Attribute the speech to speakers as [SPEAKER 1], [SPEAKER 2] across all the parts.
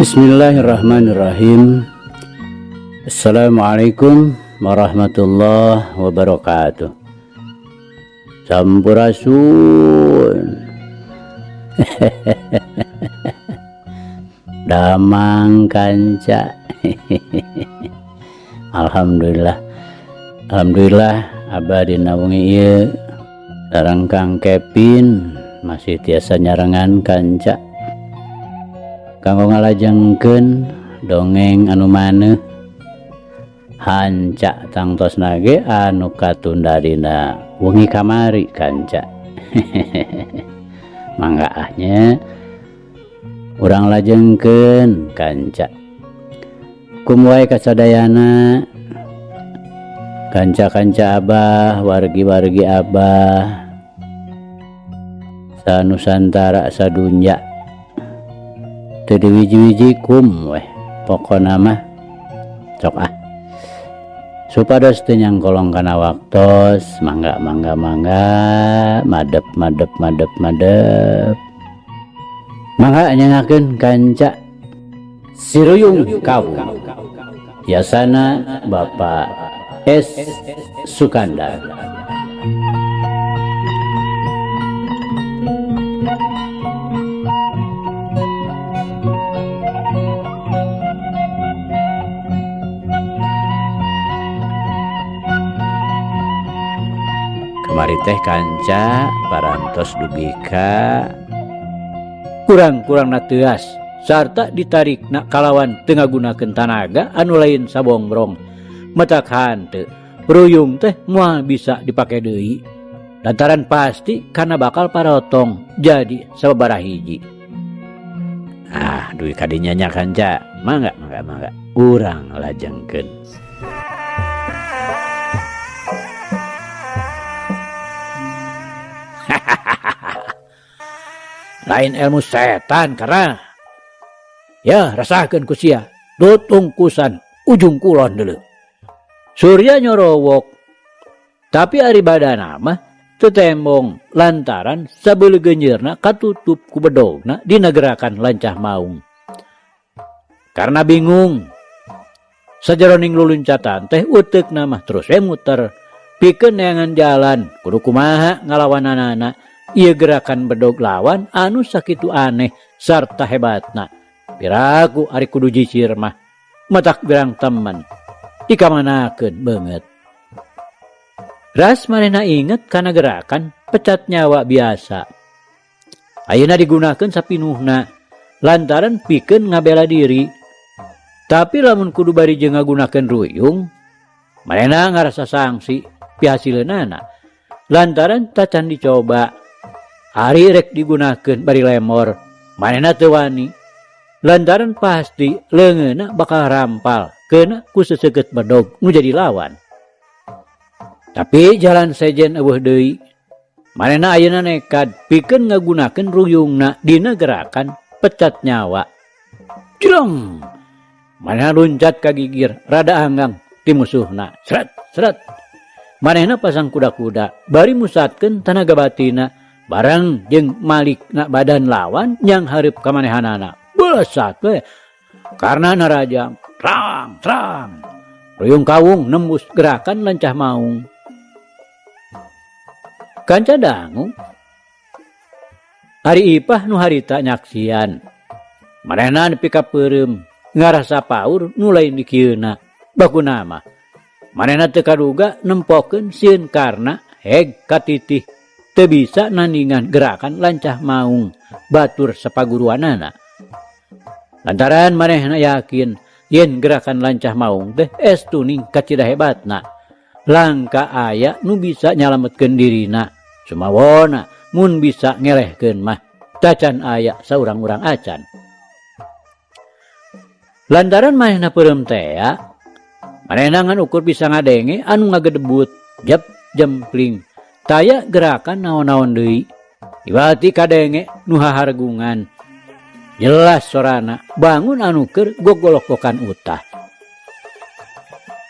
[SPEAKER 1] Bismillahirrahmanirrahim. Assalamualaikum warahmatullahi wabarakatuh. Sampurasun. Damang kanca. Alhamdulillah. Alhamdulillah abadi naungi ieu sareng Kang Kevin masih tiasa nyarengan kanca kanggo ngalajengkeun dongeng anu maneh hanca tangtos nage anu katunda dina wengi kamari kanca. Mangga ahnya urang lajengkeun kanca kumwae kasadayana kanca-kanca abah wargi-wargi abah sanusantara sadunya teu diwiji-wiji kum weh pokona mah sok supados teu nyangkolong kana waktos mangga madep mangga nyangakeun kanca Siruyung Kawu biasana Bapak S. Sukandar. Kemari teh kanca parantos dubika kurang-kurang nateas sarta ditarikna kalawan teu ngagunakeun tanaga anu lain sabongbrong matak hanteu ruyung teh moal bisa dipake deui lantaran pasti kana bakal parotong jadi sababaraha hiji. Duy kadinya nya kanca mangga urang lajengkeun. Lain ilmu setan karena ya rasakeun ku sia dutungkusan ujung kulon deuleu surya nyorowok tapi ari badana mah teu tembong lantaran sabeuleu geunjeurna katutup ku bedogna dina gerakan lancah maung karena bingung sajeroning luluncatan teh uteukna mah terus muter pikeun neangan jalan kudu kumaha ngalawananana ieu gerakan bedog lawan anu sakitu aneh sarta hebatna piraku ari kudu jicir mah matak birang temen dikamanakeun beungeut ras manehna inget kana gerakan pecat nyawa biasa ayeuna digunakeun sapinuhna lantaran pikeun ngabela diri tapi lamun kudu bari jeung ngagunakeun ruyung manehna ngarasa sangsi pihasileunnana lantaran tacan dicoba ari rek digunakeun bari lemor manehna teu wani lantaran pasti leungeunna bakal rampal keuna ku seseukeut bedog nu jadi lawan. Tapi jalan sejen eueuh deui manehna ayeuna nekad pikeun ngagunakeun ruyungna dina gerakan pecat nyawa. Jrong manehna loncat ka gigir rada anggang ti musuhna sret manehna pasang kuda-kuda bari musatkeun tanaga batina barang jeung malikna badan lawan yang hareup ka manehanana belesat we karna narajang trang ruyung kawung nembus gerakan lancah maung kanca dangu ari ipah nu harita nyaksian manehna nepi ka peureum ngarasa paur nu lain di kieuna bakuna mah manehna teu kaduga nempokeun sieun karna heg katitih teu bisa nandingan gerakan lancah maung batur sapaguruanana lantaran manehna yakin yen gerakan lancah maung teh estuning kacida hebatna langka aya nu bisa nyalametkeun dirina sumawona mun bisa ngelehkeun mah tacan aya saurang-urang acan lantaran manehna peureum tea manehna ngan ukur bisa ngadenge anu ngagedebut jep jempling taya gerakan naon-naon deui ibati kadenge nu hahargungan jelas sorana bangun anu keur gogolok-gokan utah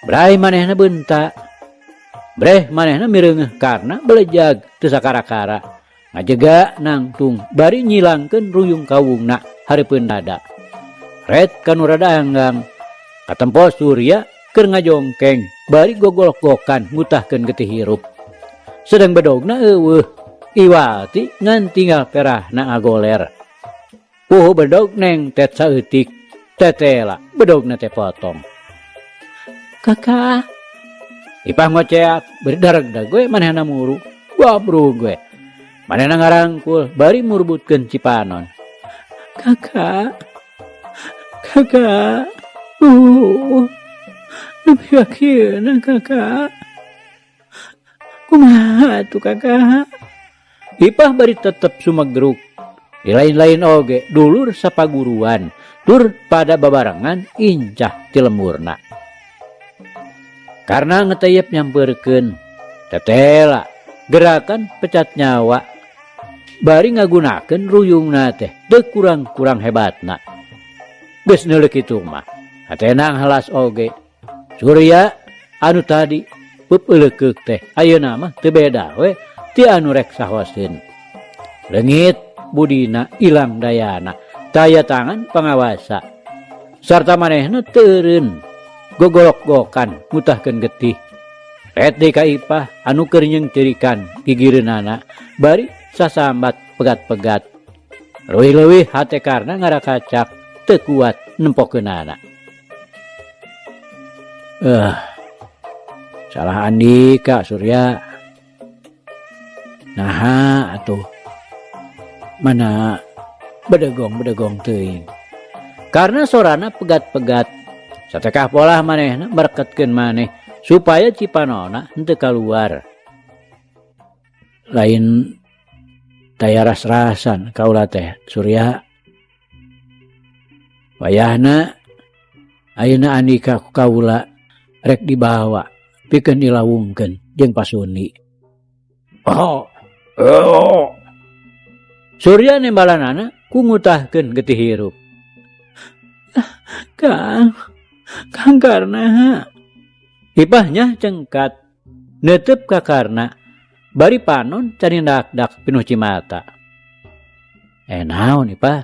[SPEAKER 1] brai manehna beunta breh manehna mireungeuh karna belejag teu sakara-kara ngajega nangtung bari nyilangkeun ruyung kawungna hareupeun dada Red kanu rada anggang katempo Surya keur ngajongkeng bari gogolok-gokan ngutahkeun getih hirup. Sedang bedogna eueuh Iwati ngan tinggal perahna agoler. Puh bedog neng tet saeutik tetela bedogna teh potong. Kakak Ipah ngoceak beri darag gue manehna muru. Wabru gue manehna ngarangkul bari murbutkeun Cipanon. Kakak lebih yakin kakak. Kumaha tuh kakak? Ipah bari tetep sumegruk. Di lain-lain oge dulur sapaguruan tur pada babarengan incah ti lemurna. Karena ngeteyep nyamperkeun tetela gerakan pecat nyawa bari ngagunakeun ruyungna teh teu kurang-kurang hebatna. Geus neuleuk kitu mah hatena halas oge. Surya anu tadi peupeuleukeuk teh ayeuna mah teu beda we ti anu rek sahoseun. Leungit budina ilang dayana taya tangan pangawasa sarta manehna teureun gogolok-gokan ngutahkeun getih. Ret deui ka Ipah anu keur nyengcerikan gigireunana bari sasambat pegat-pegat. Leuwih-leuwih hate karna ngarakacak teu kuat nempokeunana. Salah Andika Surya. Naha atuh. Mana bedegong teuing. Karena sorana pegat-pegat satekah polah manehna mereketkeun maneh supaya Cipanonna henteu kaluar. Lain daya ras-rasan kaula teh Surya. Wayahna ayeuna Andika ku kaula rek dibawa pikeun dilawungkeun jeung Pasuni. Surya nembalanana ku ngutahkeun getih hirup. Kang karna. Ipahnya cengkat neuteup ka karna bari panon cari dak-dak pinuh cimata. Naon Ipah?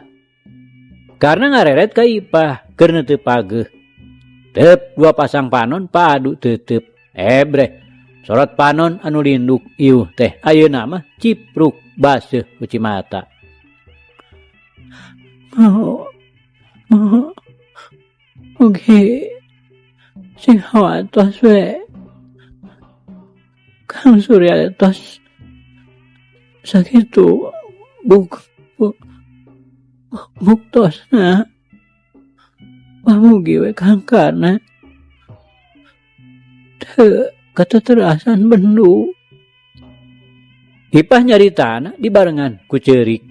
[SPEAKER 1] Karna ngareret ka Ipah keur neuteup pageuh. Teup dua pasang panon paadu teuteup. Bre sorot panon anu linduk ieuh teh ayeuna mah cipruk baseuh ku cimata. Oke. Sing hawatos we. Kang Surya tos sakitu buktosna. Pamugi we Kang karna teu kateterasan bendu. Ipah nyaritana dibarengan ku ceurik.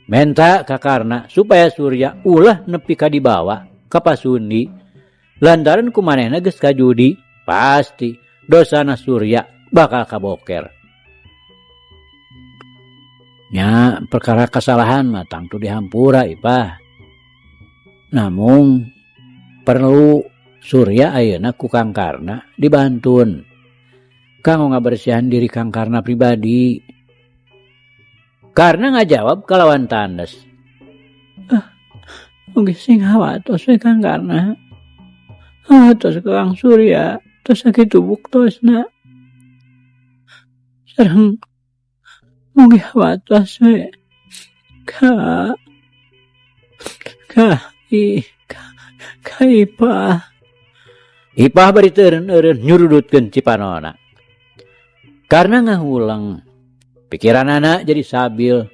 [SPEAKER 1] Menta ka karna supaya Surya ulah nepi ka dibawa ka Pasuni lantaran kumanehna geus kajudi pasti dosana Surya bakal kaboker. Nya perkara kesalahan mah tangtu dihampura Ipah. Namun perlu Surya ayeuna ku Kang Karna dibantun. Kanggo ngabersihan diri Kang Karna pribadi. Karna ngajawab kalawan tandes. Oge sing hawatos we Kang Karna. Hawatos Kang Surya tos sakitu buktosna. Sareng mugi hawatos we ka Ipah. Ipah bari teureun-eureun nyurudutkeun Cipanonna. Karena ngahulang pikiranana jadi sabil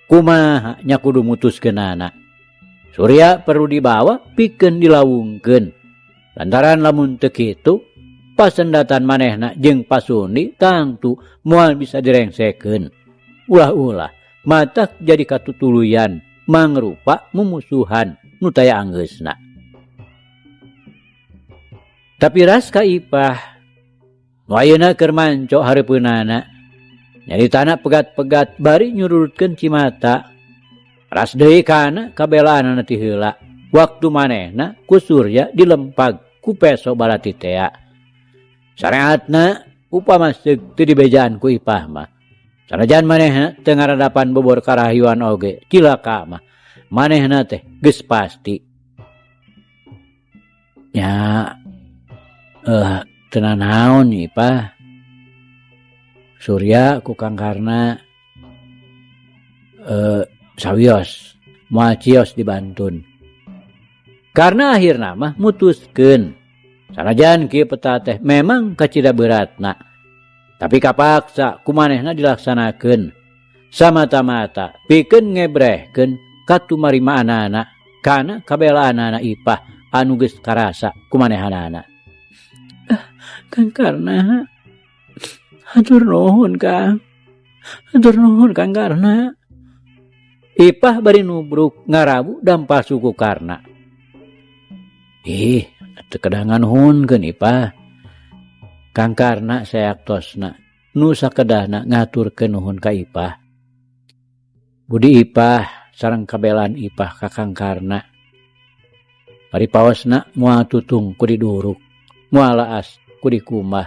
[SPEAKER 1] kumaha nya kudu mutuskeunana. Surya perlu dibawa pikeun dilawungkeun. Lantaran lamun teu kitu pasendatan manehna jeung Pasuni tangtu moal bisa direngsekeun. Ulah-ulah matak jadi katutuluyan mangrupa mumusuhan nu taya anggeusna. Tapi ras ka Ipah nu ayeuna keur manco hareupeunana nyaritana pegat-pegat bari nyurudkeun cimata. Ras deui kana kabelaanna ti heula waktu manehna ku Surya dilempag ku peso balatitea. Sareatna upama seug teu dibejaan ku Ipah mah sanajan manehna teu ngaradapan bobor karahyuan oge cilaka mah manehna teh geus pasti. Ya teu naon Ipah. Surya ku Kang Karna sawios moal cios di Bantun. Karena akhirna mah mutuskeun sanajan kieu peta teh memang kacida beratna. Tapi kapaksa kumanehna dilaksanakeun samata-mata pikeun ngebrehkeun katumarimaanana kana kabelaanana Ipah anu geus karasa kumanehanana. Kang Karna hatur nuhun Kang. Hatur nuhun Kang Karna. Ipah bari nubruk ngarabu dampal suku Karna. Teu kedah nganuhunkeun Ipah. Kang Karna sayaktosna nu sakedahna ngaturkeun nuhun ka Ipah. Budi Ipah sareng kabelaan Ipah ka Kang Karna. Bari paosna moal tutung ku diduruk, moal laas ku dikumah.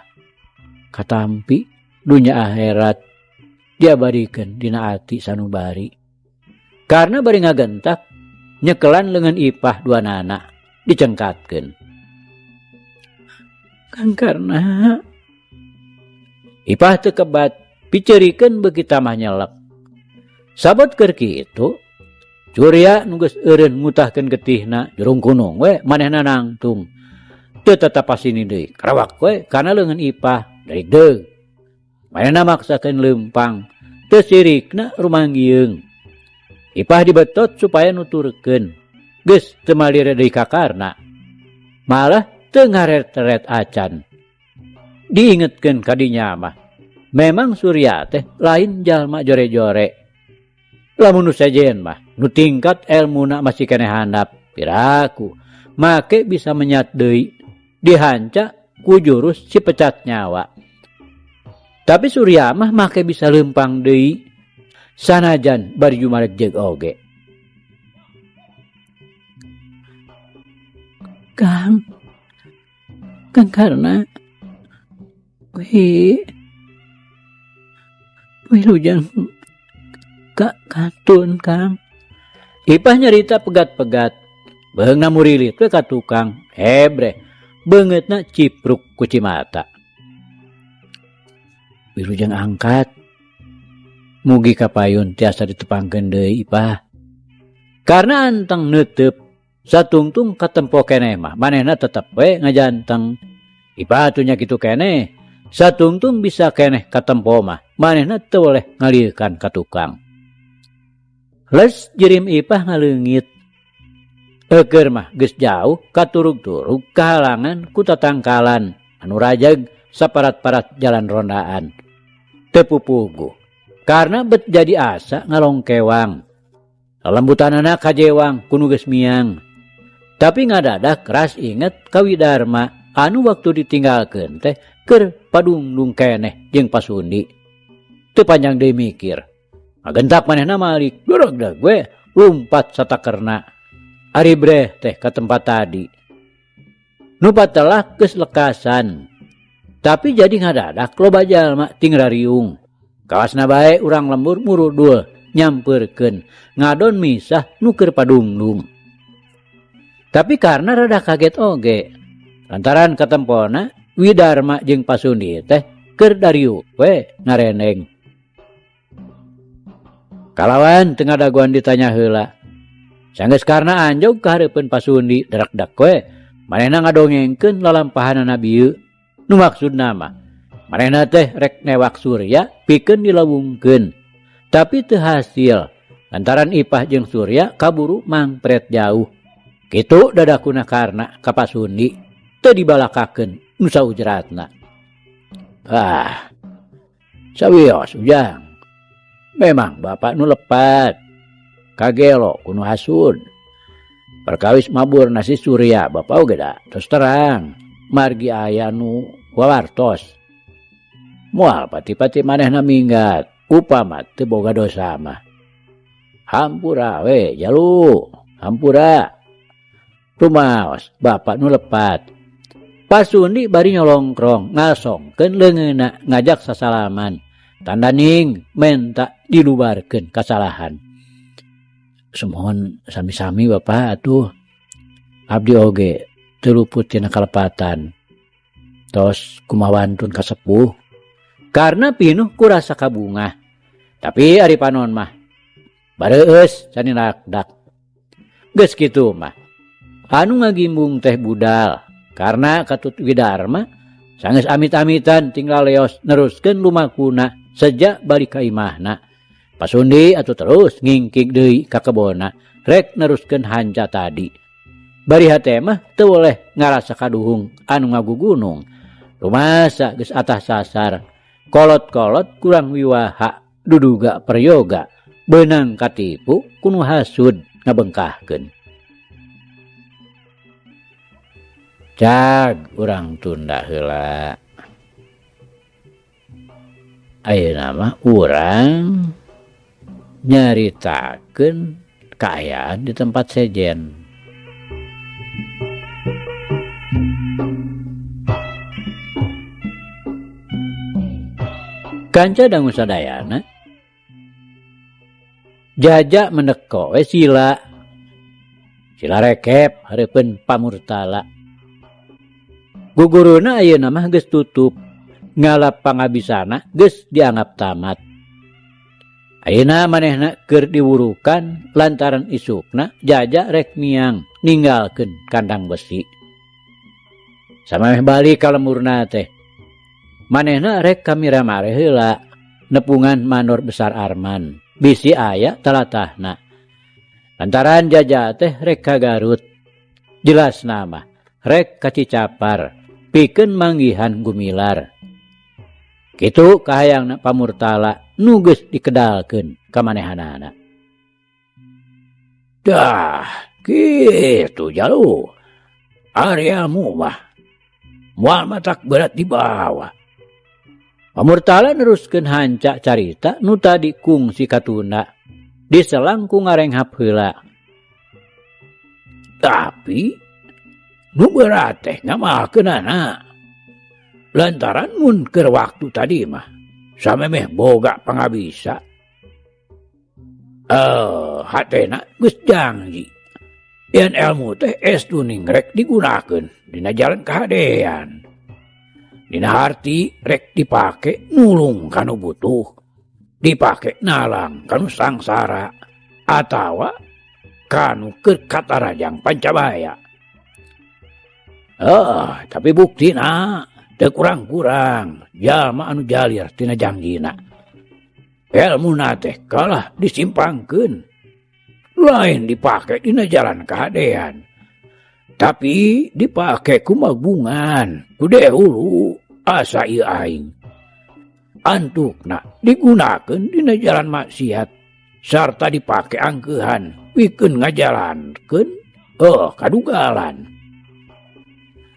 [SPEAKER 1] Katampi dunya akhirat dia barikeun dina ati sanubari. Karena bari ngagentak nyekelan leungeun Ipah duanana dicengkatkeun. Kang Karna Ipah teu kebat piceurikeun beuki tamah nyelek. Sabot keur kitu Surya nu geus eureun ngutahkeun getihna jurung kunung we manehna nangtung. Teu tatapasini deui karawak we kana leungeun Ipah dari deug. Manehna maksakeun leumpang teu sirikna rumanggieung. Ipah dibetot supaya nuturkeun geus teu malire deui ka Karna. Malah teu ngaret-ret acan. Diingetkeun kadinya mah memang Surya teh lain jalma jore-jore. Lamun nu sejen mah nu tingkat elmuna masih keneh handap piraku make bisa menyat deui dihanca ku jurus si pecat nyawa. Tapi Surya mah make bisa leumpang deui sanajan bari jumaregjeg oge. Kang Karna wilujeng katun Kang. Ipah nyarita pegat-pegat beheungna murilit we ka tukang hebre beungeutna cipruk ku Cimata. Wilujeng angkat mugi kapayun tiasa ditepangkeun deui Ipah. Karena anteng neuteup satungtung katempo keneh mah manehna tetep we ngajanteng. Ipah atunya kitu keneh satungtung bisa keneh katempo mah manehna teu boleh ngalieukan ka tukang. Les jirim Ipah ngaleungit. Eukeur mah geus jauh katurug-turug kahalangan ku tatangkalan anu rajag saparat-parat jalan rondaan. Teu pupugu karena bet jadi asa ngalongkewang. Lembutanana kajewang ku nu geus miang. Tapi ngadadak keras inget ka Widarma anu waktu ditinggalkeun teh keur padungdung keneh jeung Pasundi. Teu panjang deui mikir. Ngagentak manehna malik, dorog gue lumpat satakerna. Ari breh teh ka tempat tadi. Nu patelah geus lekasan. Tapi jadi ngadadak loba jalma ting rariung. Kawasna bae urang lembur murudul nyampeurkeun ngadon misah nu keur padungdung. Tapi karena rada kaget oge. Lantaran katempona Widarma jeung Pasundi teh keur dariuk we ngareneng. Kalawan teu ngadaguan ditanya heula. Sanggeus karna anjog ka hareupeun Pasundi darak-dak we manehna ngadongengkeun lalampahanana bieu. Nu maksudna mah manehna teh rek newak Surya pikeun dilawungkeun. Tapi teu hasil lantaran Ipah jeung Surya kaburu mangpret jauh. Kitu dadakuna Karna ka Pasundi teu dibalakakeun nu saujratna. Sawios ujang. Memang bapak nu lepat kagelo kuno hasud perkawis mabur nasi Surya bapak oge da terus terang margi aya nu wawartos moal pati-pati manehna minggat upama teu boga dosa mah hampura we jalu hampura rumaos bapak nu lepat. Pasundi bari nyolongkrong ngasongkeun leungeunna ngajak sasalaman tanda ning menta dilubarkeun kasalahan. semohon sami-sami Bapak atuh abdi oge teu luput tina kalepatan tos kumawantun kasepuh karena pinuh ku rasa kabungah. Tapi ari panon mah bareueus cani rakdak geus kitu mah anu ngagimbung teh budal karena Katut Widarma sanggeus amit-amitan tinggal leos neruskeun lumakuna sejak balik ka imahna. Pasundi atuh terus ngingkig deui ka kebona rek neruskeun hanca tadi. Bari hate mah teu boleh ngarasa kaduhung anu ngagugunung. Rumasa geus atah sasar. Kolot-kolot kurang wiwaha duduga peryoga beunang katipu kuno hasud ngabengkahkeun. Cag urang tunda heula. Ayeuna mah urang nyaritakeun kaayaan di tempat sejen. Kanca dangu sadayana jajak meneko we sila rekep hareupeun pamurtala. Guguruna ayeuna mah geus tutup, ngalap pangabisana geus dianggap tamat. Ayeuna manehna keur diwurukan lantaran isukna jajak rek miang ninggalkeun kandang besi. Samemeh balik ka lemurna teh. Manehna rek kamiramare heula nepungan manor besar Arman, bisi aya talatahna. Lantaran jajak teh rek ka Garut. Jelasna mah rek ka Cicapar. Pikeun manggihan gumilar. Kitu kahayangna pamurtala nu geus dikedalkeun ka manehanana. Dah, kitu jalu. Areamu mah moal matak berat dibawa. Pamurtala neruskeun hanca carita nu tadi kungsi katuna diselang ku ngarenghap heula. Tapi nu berat teh ngamakeunana. Lantaran mun keur waktu tadi mah samemeh boga pangabisa. Hatena geus janji. Yen ilmu teh estu ningrek digunakeun dina jalan kahadean. Dina harti rek dipake nulung kanu butuh, dipake nalang kanu sangsara, atawa kanu keur katarajang Pancabaya. Tapi buktina teu kurang-kurang jalma anu jalir tina janggina. Elmuna teh kalah disimpangkeun. Lain dipake dina jalan kahadean. Tapi dipake ku magungan, ku dehulu asa ieu aing. Antukna digunakeun dina jalan maksiat sarta dipake angkeuhan pikeun ngajalankeun kadugalan.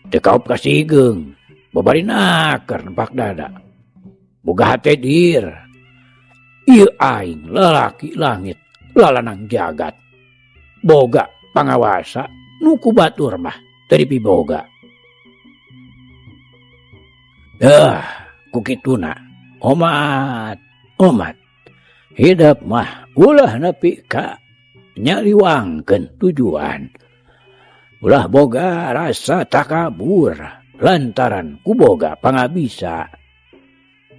[SPEAKER 1] Teu kaup kasigeung, babari naker nempak dada. Boga hate dir. Ieu aing lalaki langit, lalanang jagat. Boga pangawasa nu ku batur mah teu dipiboga. Ku kituna omat. Hidup mah ulah nepi ka nyaliwangkeun tujuan. Ulah boga rasa takabur lantaran ku boga pangabisa.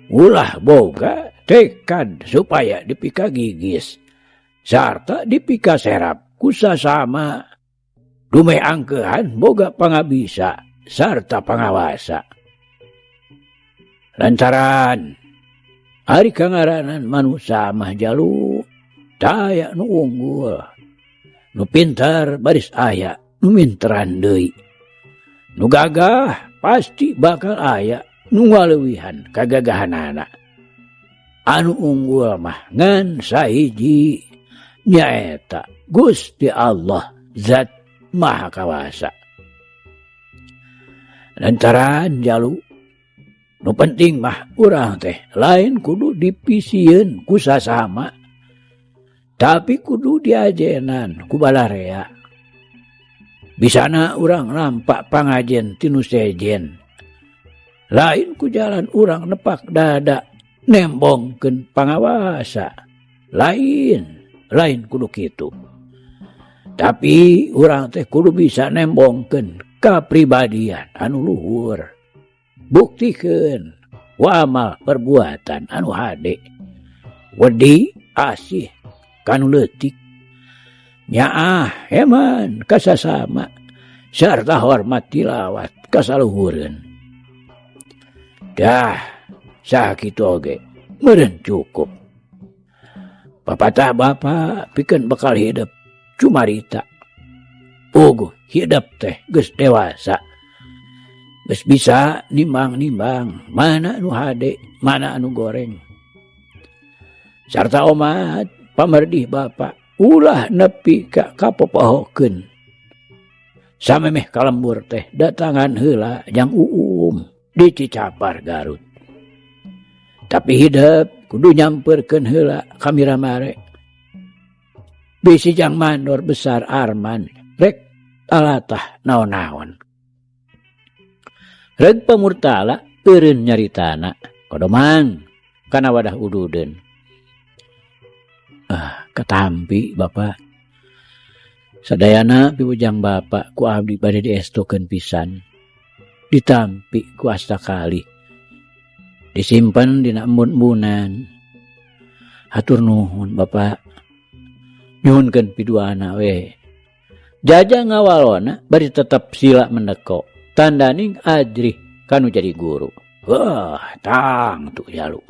[SPEAKER 1] Ulah boga tekad supaya dipika gigis sarta dipika serap ku sasama. Dume angkeuhan boga pangabisa sarta pangawasa. Lantaran ari kangaranan manusia mah jalu taya nu unggul, nu pintar baris aya, nu minteran deui. Nu gagah pasti bakal aya nu ngaleuwihan kagagahanana. Anu unggul mah ngan sahiji nyaeta Gusti Allah Zat Maha Kawasa. Lantaran jalu nu penting mah urang teh lain kudu dipisieun ku sasama, tapi kudu diajenan ku balarea. Bisana urang nampak pangajen tinu sejen. Lain ku jalan urang nepak dada nembongkeun pangawasa. Lain kudu kitu. Tapi urang teh kudu bisa nembongkeun kapribadian anu luhur. Buktikeun wa amal perbuatan anu hade. Wedi asih kanu leutik. Nyaah eman kasasama sarta hormat tilawat kasaluhureun. Dah sakitu oge meureun cukup. Papatah bapa pikeun bekal hidup cumarita. Puguh hidup teh geus dewasa. Geus bisa nimbang-nimbang mana anu hade, mana anu goreng. Sarta omat pamerdih bapa ulah nepi ka kapopohokeun. Samemeh kalembur teh datangan heula jang di Cicapar Garut. Tapi hidup kudu nyamperkeun heula ka Miramare. Bisi jang mandor besar Arman rek talatah naon-naon. Reg pamurtala eureun nyaritana kodomang kana wadah ududeun. Katampi Bapak. Sadayana piwujang Bapak ku abdi bade diestokeun pisan. Ditampi ku asta kali. Disimpen dina embun-embunan. Hatur nuhun Bapak. Nyuhunkeun piduana we. Jaja ngawalona bari tetep sila mendeko. Tandaning ajrih kanu jadi guru. Wah, tang tuh ya lu.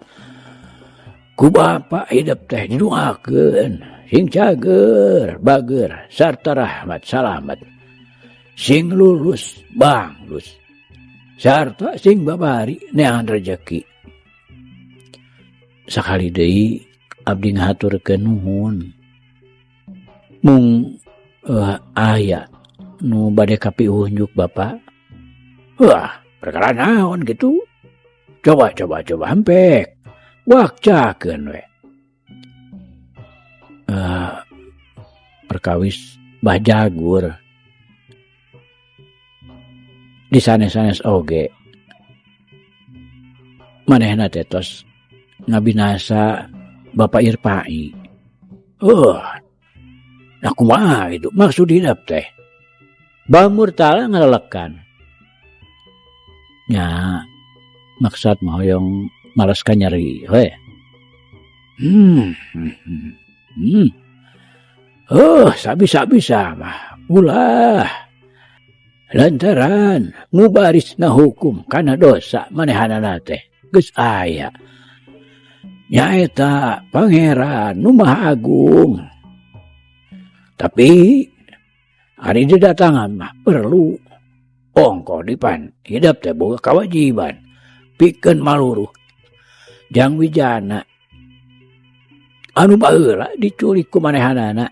[SPEAKER 1] Ku Bapak hidup teh didoakeun sing cager, bager, sarta rahmat salamet. Sing lulus, banglus. Sarta sing babari neangan rejeki. Sakali deui abdi ngahaturkeun nuhun. Mung aya nu bade kapiunjuk Bapak. Wah, perkara naon gitu? Coba hampek. Wakcakeun we. Perkawis Mbah Jagur. Di sanes-sanes oge. Manehna teh tos ngabinasa Bapak Irpai. Nah kumaha itu maksud hidup teh. Bamurtala ngalelekan. Nya maksud mah hoyong malas nyeri we. Sabisa mah ulah lantaran nu baris ngahukum kana dosa manehanana teh geus aya. Nyaeta Pangeran nu Maha Agung. Tapi ari didatangan mah perlu ongko dipan hidup teh boga kewajiban pikeun maluruh jang wijana anu baheula diculik ku manehanana.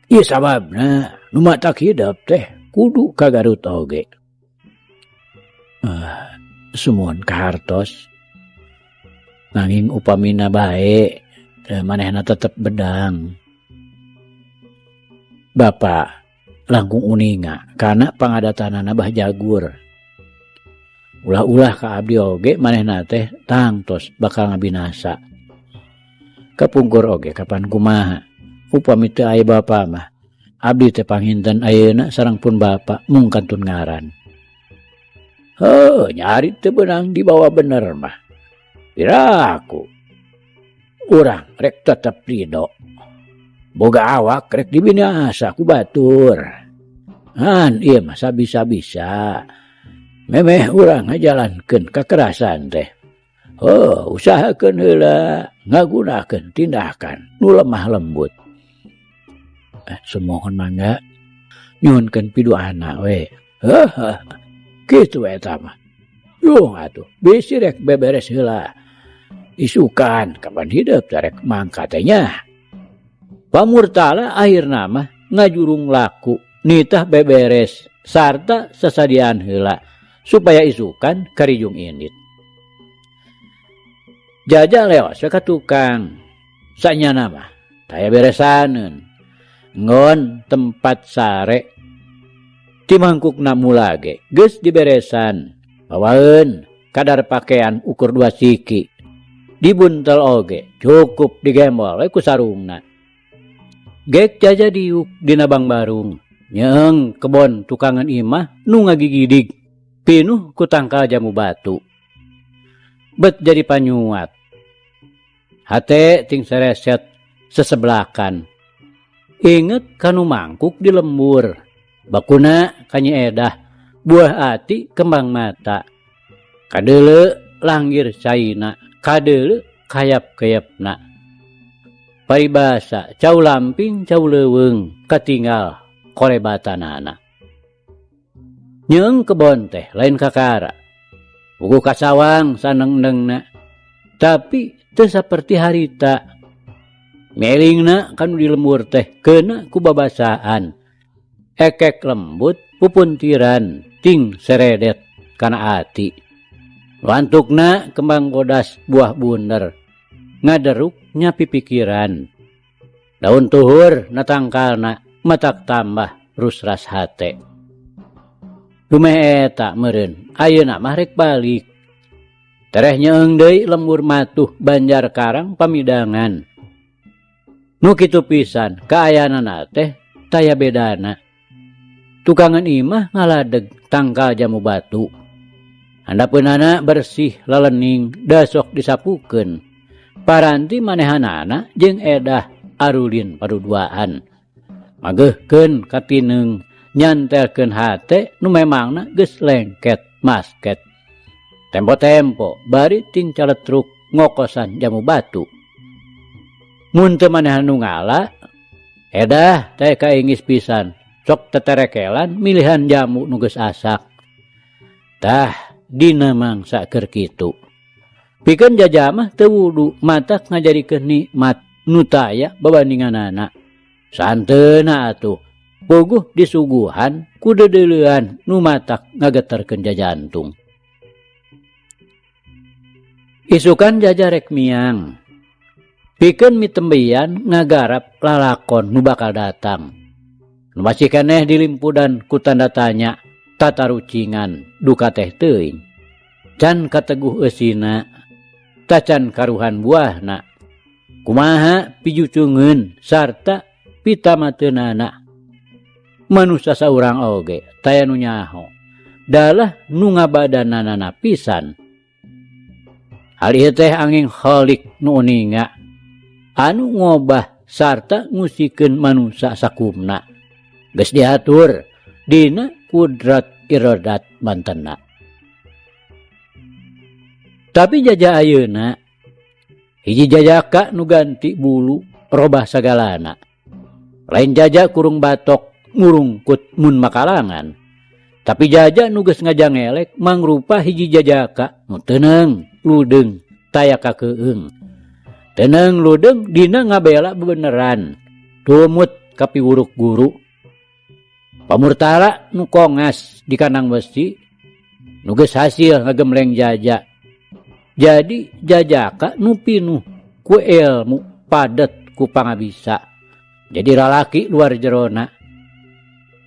[SPEAKER 1] Ieu sababna nu matak hidup teh kudu ka Garut oge. Sumuhun kahartos nanging upamina bae manehna tetep bedang. Bapak langkung uninga kana pangadatanana Mbah Jagur. Ulah-ulah ka abdi oge manehna teh tangtos bakal ngabinasa. Kapungkur oge kapan kumaha. Upami teu aya bapa mah abdi teh panghinten ayeuna sareng pun bapa mung kantun ngaran. Nyari teu beunang dibawa bener mah. Piraku. Urang rek tetep ridho. Boga awak rek dibinasa ku batur. Ieu mah sabisa-bisa. Memeh urang ngajalankeun kakerasan teh. Usahakeun heula ngagunakeun tindakan nu lemah lembut. Semohon mangga nyuhunkeun piduana we. Kitu eta mah. Yung atuh bisi rek beberes heula. Isukan kapan hidup rek mangka teh nya. Pamurtala akhirna mah ngajurung laku nitah beberes sarta sasadian heula supaya isukan karijung indit. Jaja leos ka tukang sanyana mah taya beresaneun ngon tempat sare ti mangkukna mulage geus diberesan bawaeun kadar pakaian ukur 2 siki dibuntel oge cukup digembol we ku sarungna. Gek jaja diuk dina Bang Barung. Nyeeng kebon tukangan imah nu ngagigidig pinuh ku tangkal jamu batu. Bet jadi panyuat. Hate ting sereset sesebelakan. Inget kanu mangkuk di lembur. Bakuna kanyi edah buah ati kembang mata. Kadele langgir caina, kadele kayap-kayapna. Paribasa cau lamping cau leuweung katinggal korebatanana. Nyeung kebon teh lain kakara. Buku kasawang saneng-nengna. Tapi teu saperti harita. Melingna kanu di lembur teh keuna ku babasaan. Ekek lembut pupuntiran ting seredet kana ati. Lantukna kembang godas buah bunder. Ngaderuk nyapi pikiran. Daun tuhur natangkalna matak tambah rusras hate. Lumeh eta meureun ayeuna mah rek balik. Tereh nyeung deui lembur matuh Banjar Karang pamidangan. Nu kitu pisan kaayanana teh taya bedana. Tukangan imah ngaladeg tangkal jamu batu. Handapeunana bersih lalening dasok disapukeun. Paranti manehanana jeung edah arulin paduduaan. Mageuhkeun katineung nyantelkeun hate nu memangna geus lengket masket. Tempo-tempo bari ting caletruk ngokosan jamu batu. Mun teu manehan nu ngala, edah teh kaengis pisan. Sok teterekelan milihan jamu nu geus asak. Tah dina mangsa keur kitu. Pikeun jajah mah teu wudu matak ngajarikeun nikmat nu taya babandinganana. Santeuna atuh puguh disuguhan ku dedeuleuan nu matak ngageterkeun jajantung. Isukan jajah rek miang. Pikeun mitembian ngagarap lalakon nu bakal datang. Nu masih keneh dilimpudan ku tanda tanya tatarucingan duka teh teuing. Can kateguh eusina, tacan karuhan buahna. Kumaha pijucungeun sarta pitamateunana. Manusa saurang oge taya nu nyaho. Dalah nu ngabadanana pisan. Hal ieu teh angin kholik nu uninga. Anu ngobah sarta ngusikeun manusa sakumna. Geus diatur dina kudrat iradat mantena. Tapi jajah ayeuna hiji jajaka nu ganti bulu robah sagalana. Lain jajah kurung batok ngurungkut mun makalangan. Tapi jajah nu geus ngajangelek mangrupa hiji jajaka nu teuneng ludeung taya kakeueung. Teuneng ludeung dina ngabela bebeneran. Tumut kapiwuruk guru. Pamurtala nu kongas di kandang besi nu geus hasil ngagemleng jajak. Jadi jajaka nu pinuh ku ilmu padet ku pangabisa. Jadi lalaki luar jerona.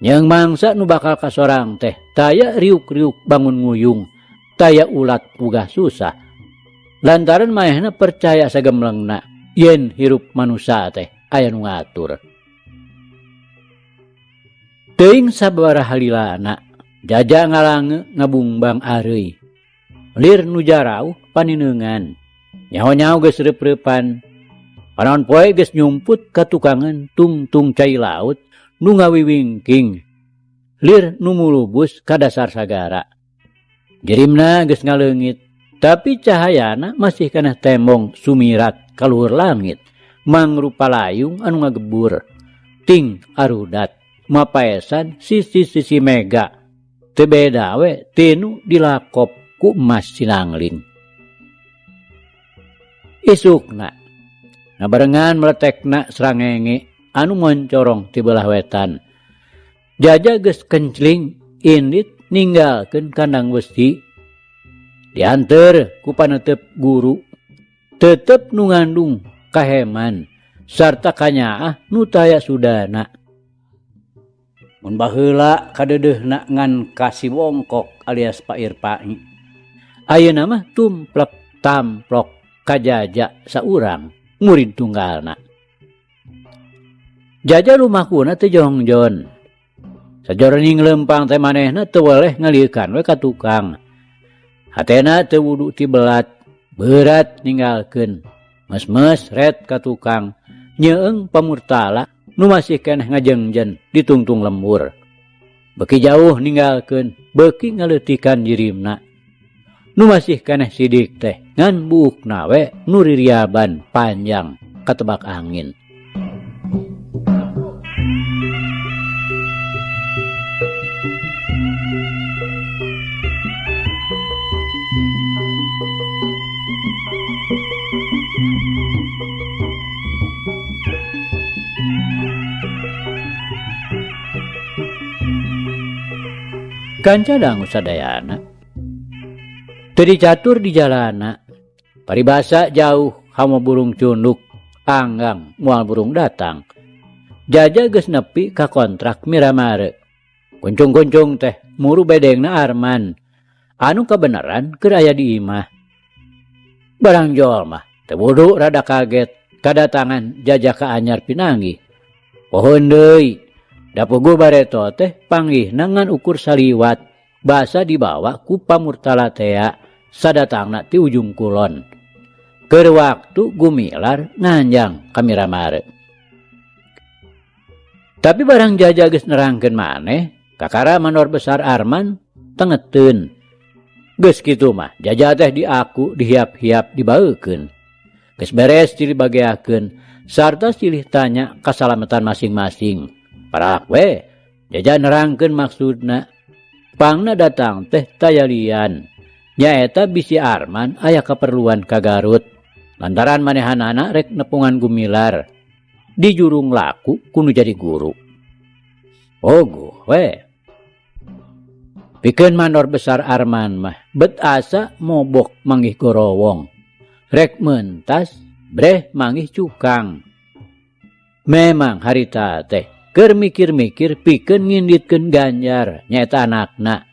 [SPEAKER 1] Nyeung mangsa nu bakal kasorang teh taya riuk-riuk bangun nguyung, taya ulat pugah susah. Lantaran maehna percaya sagemlengna yen hirup manusia teh aya nu ngatur. Teuing sababaraha halilana jajah ngalange ngabungbang areuy. Lir nu jarauh panineungan. Nyaho-nyaho geus reup-reupan. Panaon poe geus nyumput ka tukangan tungtung cai laut nu ngawiwingking. Lir nu mulubus ka dasar sagara. Jirimna geus ngaleungit, tapi cahayana masih kana tembong sumirat ka luhur langit, mangrupa layung anu ngagebur. Ting arudat mapaesan sisi-sisi mega. Teu beda we tinu dilakop ku emas sinangling. Isukna ngabarengan meletekna srangenge anu moncorong ti belah wetan. Jajah geus kencling indit ninggalkeun kandang besi. Dianteur ku panetep guru. Tetep nu ngandung kaheman sarta kanyaah nu taya sudana. Mun baheula kadeudeuhna ngan kasih wongkok alias pair pai. Ayeuna mah tumplek tamplok kajaja saurang murid tunggalna. Jaja lumakuna teu jongjon. Sajroning lempang teh manehna teu weleh ngaliekan we ka tukang. Hatena teu wudu ti belat, berat ninggalkeun. Mes-mes ret ka tukang, nyeung pamurtala nu masih keneh ngajengjen di tungtung lembur. Beki jauh ninggalkeun, beki ngaleutikan jirimna. Nu masih keneh sidik teh ngan buukna we nu ririaban panjang katebak angin. Kanca dangu sadayana teu catur di jalana, paribasa jauh hama burung cunduk, anggang moal burung datang. Jaja geus nepi ka kontrak miramare. Kuncung-kuncung teh muru bedengna Arman, anu kabeneran keur aya di imah. Barang jol mah teu wudu rada kaget kadatangan Jaja ka anyar pinanggih. Pohon deui. Dapogo bareto teh panggihna ngan ukur saliwat, basa dibawa ku pamurtala tea sadatangna ti ujung kulon. Keur waktu gumilar nganjang ka miramare. Tapi barang Jaja geus nerangkeun maneh, kakara manor besar Arman tengeteun. Geus kitu mah Jaja teh diaku dihiap-hiap dibaeukeun. Geus beres cilih bageakeun sarta cilih tanya kasalamatan masing-masing. Parak we, Jaja nerangkeun maksudna. Pangna datang teh tayalian. Nyaeta bisi Arman aya kaperluan ka Garut. Lantaran manehanana rek nepungan gumilar. Di jurung laku kudu jadi guru. Ogo we. Pikeun manor besar Arman mah bet asa mobok manggih gorowong. Rek mentas breh manggih cukang. Memang harita teh keur mikir-mikir pikeun nginditkeun Ganjar nyaeta anakna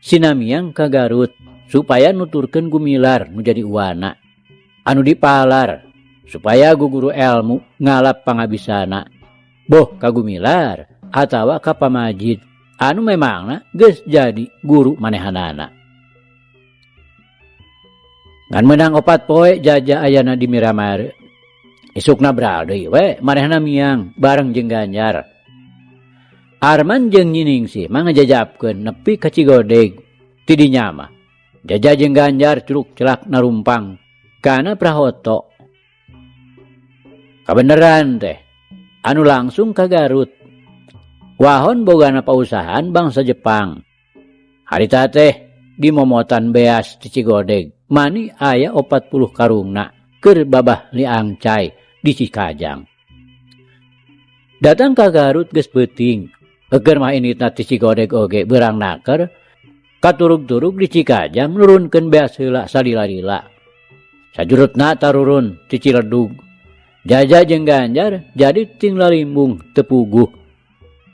[SPEAKER 1] sinamiang ka Garut supaya nuturkeun gumilar nu jadi uwana anu dipalar supaya guguru ilmu ngalap pangabisana boh ka gumilar atawa ka pamajid anu memangna geus jadi guru manehanana. Ngan menang 4 poe Jaja ayana di Miramare. Isukna beral deui we manehna miang bareng jeung Ganjar. Arman jeung Nyiningsih mah ngajajabkeun nepi ka Cigodeg. Ti dinya mah Jaja jeung Ganjar curug celak narumpang kana prahoto. Kabeneran teh anu langsung ka Garut. Wahon bogana pausahaan bangsa Jepang. Harita teh di momotan beas di Cigodeg. Mani aya 40 karungna keur babah liangcai di Cikajang. Datang ka Garut geus beuting. Eger mah initna ti Cigodeg oge beurang naker, katurug-turug di Cikajang nurunkeun beas heula salila-lila. Sajurutna tarurun ti Ciledug. Jaja jeung Ganjar jadi tinggal limbung teu puguh.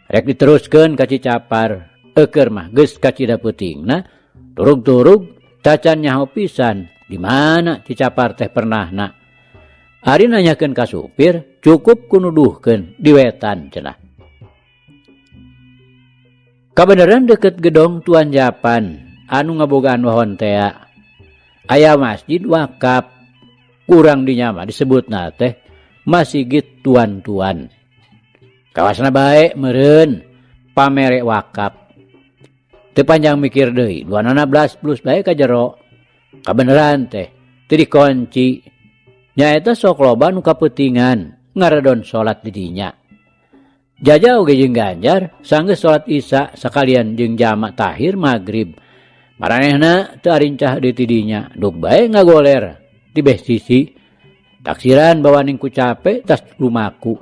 [SPEAKER 1] Rek diteruskeun ka Cicapar, eger mah geus ka Cidapeutingna, turug-turug tacan nyaho pisan di mana Cicapar teh pernahna. Ari nanyakeun ka supir, cukup kunuduhkeun di wetan cenah. Kabeneran deket gedong Tuan Japan anu ngabogaan wahon tea. Aya masjid wakaf. Kurang dinya mah disebutna teh Masjid Tuan-tuan. Kawasna bae meureun pamere wakaf. Teu panjang mikir deui, duanana blas plus bae ka jero. Kabeneran teh teu dikunci. Nyaeta sok loba nu kapeutingan ngaredon salat di dinya. Jaja oge jeung Ganjar sanggeus salat Isya sakalian jeung jamak tahir magrib. Maranehna teu arincah di tidinya, duk bae ngagoler di beh sisi. Taksiran bawaning ku cape tas lumaku.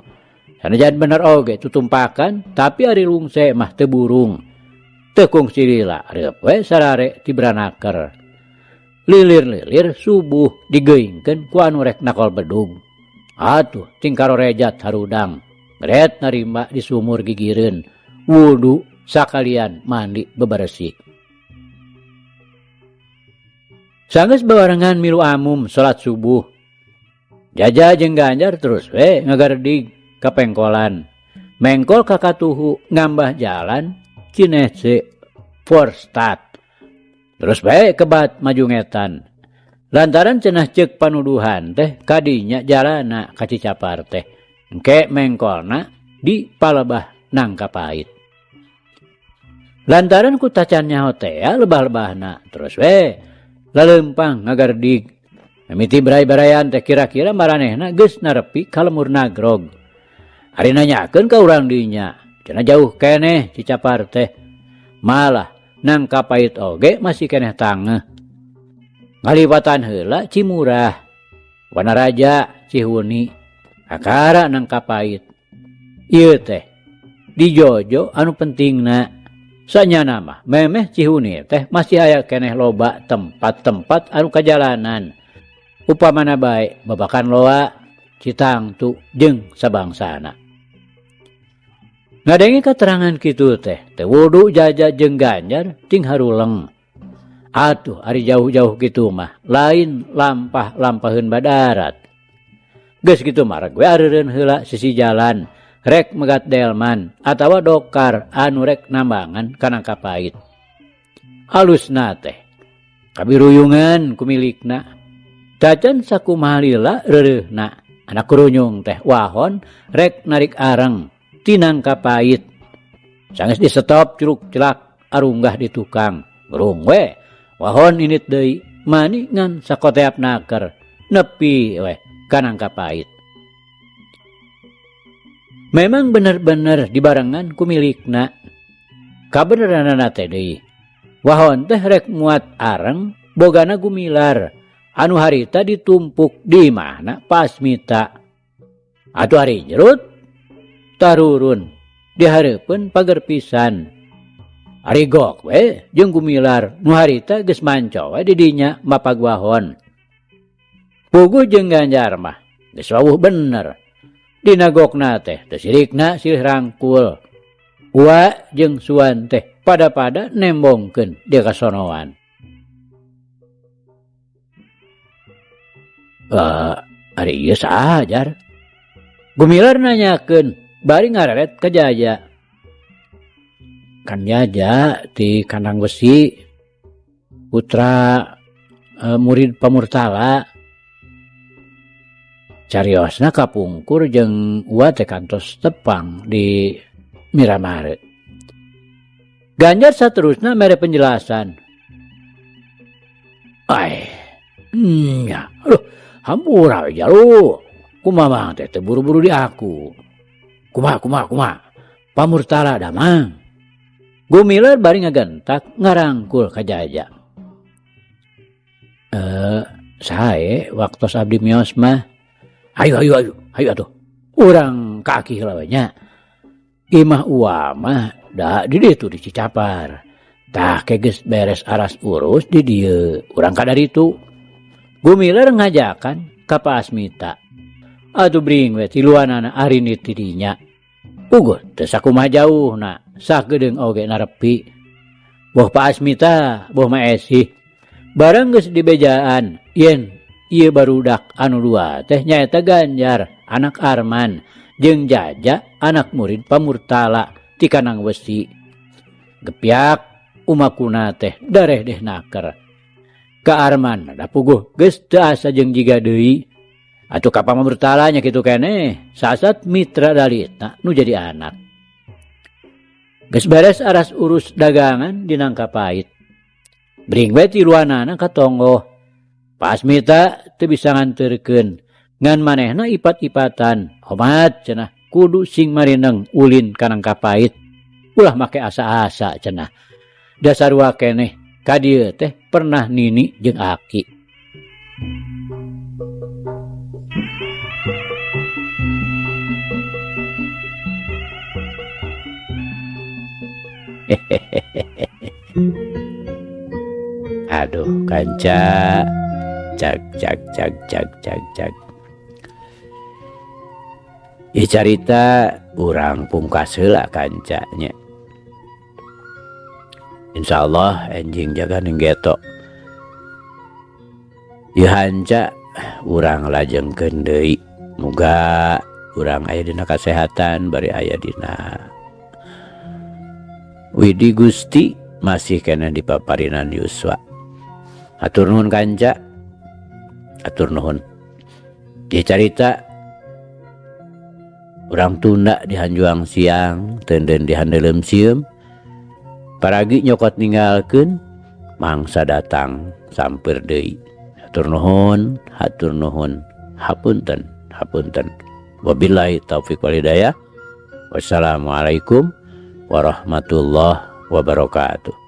[SPEAKER 1] Sanajan bener oge tutumpakan, tapi ari lungse mah teu burung. Teu kungsi lila, reup we sarare ti branaker. Lilir-lilir subuh digeuingkeun ku anu rek nakol bedug. Atuh tingkaro rejat harudang. Geret narimba di sumur gigireun, wudu sakalian mandi beberesih. Sanggeus babarengan milu amum salat subuh. Jaja jeung Ganjar terus we ngagardig ka pengkolan. mengkol kakatuhu ngambah jalan Cinese Forstad. Terus bae kebat maju ngetan. Lantaran cenah cek panuduhan teh kadinya jalana ka Cicapar teh. Engke mengkolna di Palebah Nangkapait. Lantaran ku tacan nyaho teh lebah-lebahna. Terus we lalempang ngagardig. Mimiti beray-berayan teh kira-kira maranehna geus narepi ka lemur nagrog. Ari nanyakeun ka urang dinya, cenah jauh keneh Cicapar teh. Malah Nangkapait oge masih keneh tangeh. Ngalibatan heula Cimurah, Wanaraja, Cihuni, akara Nangkapait. Ieu teh di Jojo anu pentingna sanyana mah memeh Cihuni teh masih aya keneh loba tempat-tempat anu kajalanan. Upamana bae babakan loa, Citangtu jeung sabangsana. Ngadengi keterangan kitu teh wudu Jaja jeung Ganjar cing haruleng. Atuh ari jauh-jauh kitu mah lain lampah-lampaheun badarat. Geus kitu mah rek we areureun heula sisi jalan rek megat delman atawa dokar anu rek nambangan ka Nangkapait. Halusna teh kabiruyungan ku milikna. Cacan sakumaha lila reureuhna anak kurunyung teh wahon rek narik areng ti Nangkapait. Sanggeus di stop curug celak arunggah di tukang. Burung we wahon init deui mani ngan sakoteap naker nepi we ka Nangkapait. Memang bener-bener dibarengan ku milikna. Kabeneranana teh deui. Wahon teh rek muat areng bogana gumilar anu harita ditumpuk di mana Pasmita. Atuh hari jerut tarurun dihareupeun pager pisan. Ari gok we jeung gumilar nu harita geus manco we di dinya mapag wahon. Puguh jeung Ganjar mah geus wawuh bener. Dina gokna teh teu sirikna silih rangkul. Ua jeung Suan teh pada-pada nembongkeun dia kasonoan. Ari ieu saha Jar? Gumilar nanyakeun bari ngareret ka Jaja. Kan Jaja ti kandang besi putra murid Pamurtala. Cariosna kapungkur jeung ua teh kantos tepang di Miramare. Ganjar saterusna mere penjelasan. Ya, aduh, hampura aja lu. Kumaha teh buru-buru di aku. Kumaha. Pamurtala damang. Gumilar bari ngagentak ngarangkul ka Jaja. Sae waktos abdi mios mah. Ayo atuh. Urang kaki heula we nya. Imah ua mah da di ditu di Cicapar. Tah geus beres aras urus di dieu. Urang kadaritu. Gumilar ngajakan ka Pasmita. Atuh bring we tiluanana arinit ti dinya. Uguh teu sakumaha jauhna. Sagedeung oge narepi. Boh Pasmita, boh Maesi. Barang geus dibejaan yen ieu barudak anu dua teh nyaeta Ganjar anak Arman jeung Jaja anak murid Pamurtala ti Kanang Wesi. Gepyak umakuna teh dareh deh naker. Ka Arman da puguh geus teu asa jeung jiga deui. Atuh ka Pamurtala nya kitu keneh sasat mitra dalitna nu jadi anak. Geus beres aras urus dagangan di Nangkapait. Bring we tiluanana ka tonggo. Pasmita teu bisa nganterkeun ngan manehna ipat-ipatan. Homat cenah kudu sing marineng ulin ka Nangkapait. Ulah make asa-asa cenah. Dasarua keneh ka dieu teh pernah nini jeung aki. Aduh kanca. Cak. Ieu carita urang pungkas heula kancanya. Insyaallah enjing jaga nenggeto. Ieu hanca urang lajengkeun deui. Muga urang aya dina kasehatan, bari aya dina widi Gusti masih kena dipaparinan yuswa. Atur nuhun kanca, atur nuhun. Di carita urang tunda di Hanjuang siang, tenden di handelem sieum, paragi nyokot ninggalkeun, mangsa datang sampeur deui. Hatur nuhun, hapunten, hapunten. Wabillahi taufiq wal hidayah. Wassalamualaikum warahmatullahi wabarakatuh.